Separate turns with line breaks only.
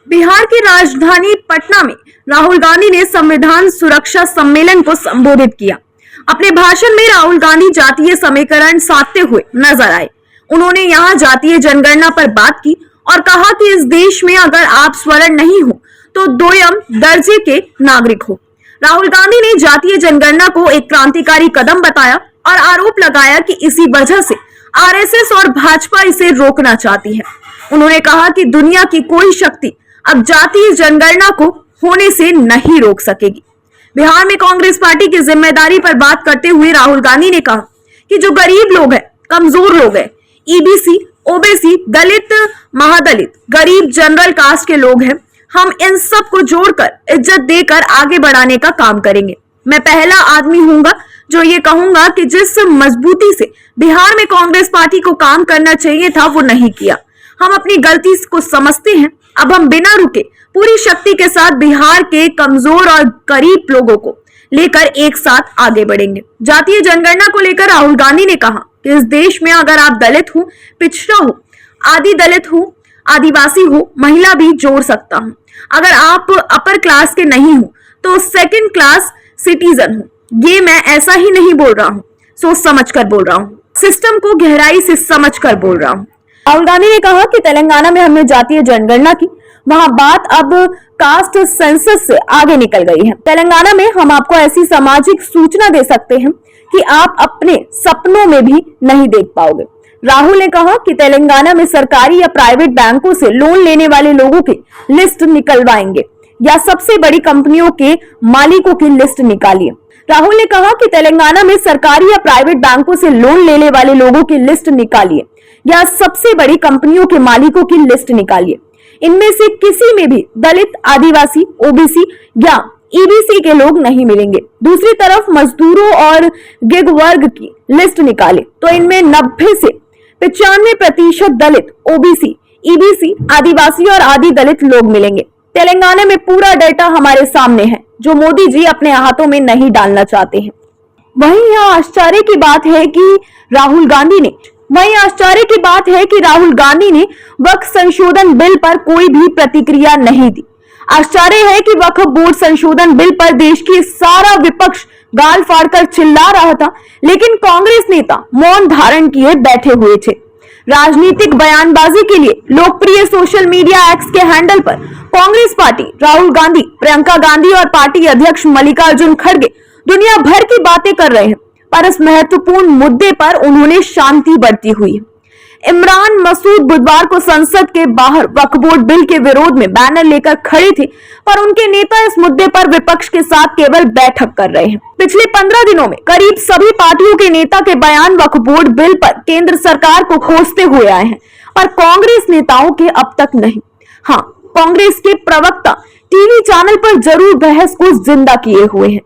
बिहार की राजधानी पटना में राहुल गांधी ने संविधान सुरक्षा सम्मेलन को संबोधित किया। अपने भाषण में राहुल गांधी जातीय समीकरण साधते हुए नजर आए। उन्होंने यहां जातीय जनगणना पर बात की और कहा कि इस देश में अगर आप स्वर्ण नहीं हो तो दोयम दर्जे के नागरिक हो। राहुल गांधी ने जातीय जनगणना को एक क्रांतिकारी कदम बताया और आरोप लगाया कि इसी वजह से आरएसएस और भाजपा इसे रोकना चाहती है। उन्होंने कहा कि दुनिया की कोई शक्ति अब जातीय जनगणना को होने से नहीं रोक सकेगी। बिहार में कांग्रेस पार्टी की जिम्मेदारी पर बात करते हुए राहुल गांधी ने कहा कि जो गरीब लोग हैं, कमजोर लोग हैं, ईबीसी, ओबीसी, दलित, महादलित, गरीब, जनरल कास्ट के लोग हैं, हम इन सब को जोड़कर इज्जत देकर आगे बढ़ाने का काम करेंगे। मैं पहला आदमी हूंगा जो ये कहूंगा कि जिस मजबूती से बिहार में कांग्रेस पार्टी को काम करना चाहिए था वो नहीं किया। हम अपनी गलती को समझते हैं। अब हम बिना रुके पूरी शक्ति के साथ बिहार के कमजोर और गरीब लोगों को लेकर एक साथ आगे बढ़ेंगे। जातीय जनगणना को लेकर राहुल गांधी ने कहा कि इस देश में अगर आप दलित हो, पिछड़ा हो, आदि दलित हो, आदिवासी हो, महिला भी जोड़ सकता हूं। अगर आप अपर क्लास के नहीं हो तो सेकंड क्लास सिटीजन हो। ये मैं ऐसा ही नहीं बोल रहा हूँ, सोच समझ कर बोल रहा हूँ, सिस्टम को गहराई से समझ कर बोल रहा हूँ। राहुल गांधी ने कहा कि तेलंगाना में हमने जातीय जनगणना की, वहां बात अब कास्ट सेंसस से आगे निकल गई है। तेलंगाना में हम आपको ऐसी सामाजिक सूचना दे सकते हैं कि आप अपने सपनों में भी नहीं देख पाओगे। राहुल ने कहा कि तेलंगाना में सरकारी या प्राइवेट बैंकों से लोन लेने वाले लोगों की लिस्ट निकलवाएंगे या सबसे बड़ी कंपनियों के मालिकों की लिस्ट निकालिए। राहुल ने कहा कि तेलंगाना में सरकारी या प्राइवेट बैंकों से लोन लेने वाले लोगों की लिस्ट निकालिए या सबसे बड़ी कंपनियों के मालिकों की लिस्ट निकालिए। इनमें से किसी में भी दलित, आदिवासी, ओबीसी या ईबीसी के लोग नहीं मिलेंगे। दूसरी तरफ मजदूरों और गिग वर्ग की लिस्ट निकाले तो इनमें 90 से 95% दलित, ओबीसी, ईबीसी, आदिवासी और आदि दलित लोग मिलेंगे। तेलंगाना में पूरा डेटा हमारे सामने है जो मोदी जी अपने हाथों में नहीं डालना चाहते हैं। वहीं यहाँ आश्चर्य की बात है कि राहुल गांधी ने वक्फ संशोधन बिल पर कोई भी प्रतिक्रिया नहीं दी। आश्चर्य है कि वक्फ बोर्ड संशोधन बिल पर देश की सारा विपक्ष गाल फाड़कर चिल्ला रहा था, लेकिन कांग्रेस नेता मौन धारण किए बैठे हुए थे। राजनीतिक बयानबाजी के लिए लोकप्रिय सोशल मीडिया एक्स के हैंडल पर कांग्रेस पार्टी, राहुल गांधी, प्रियंका गांधी और पार्टी अध्यक्ष मल्लिकार्जुन खड़गे दुनिया भर की बातें कर रहे हैं, पर इस महत्वपूर्ण मुद्दे पर उन्होंने शांति बरती हुई है। इमरान मसूद बुधवार को संसद के बाहर वक्फ बोर्ड बिल के विरोध में बैनर लेकर खड़े थे, पर उनके नेता इस मुद्दे पर विपक्ष के साथ केवल बैठक कर रहे हैं। पिछले 15 दिनों में करीब सभी पार्टियों के नेता के बयान वक्फ बोर्ड बिल पर केंद्र सरकार को कोसते हुए आए हैं, पर कांग्रेस नेताओं के अब तक नहीं। हाँ, कांग्रेस के प्रवक्ता टीवी चैनल पर जरूर बहस को जिंदा किए हुए हैं।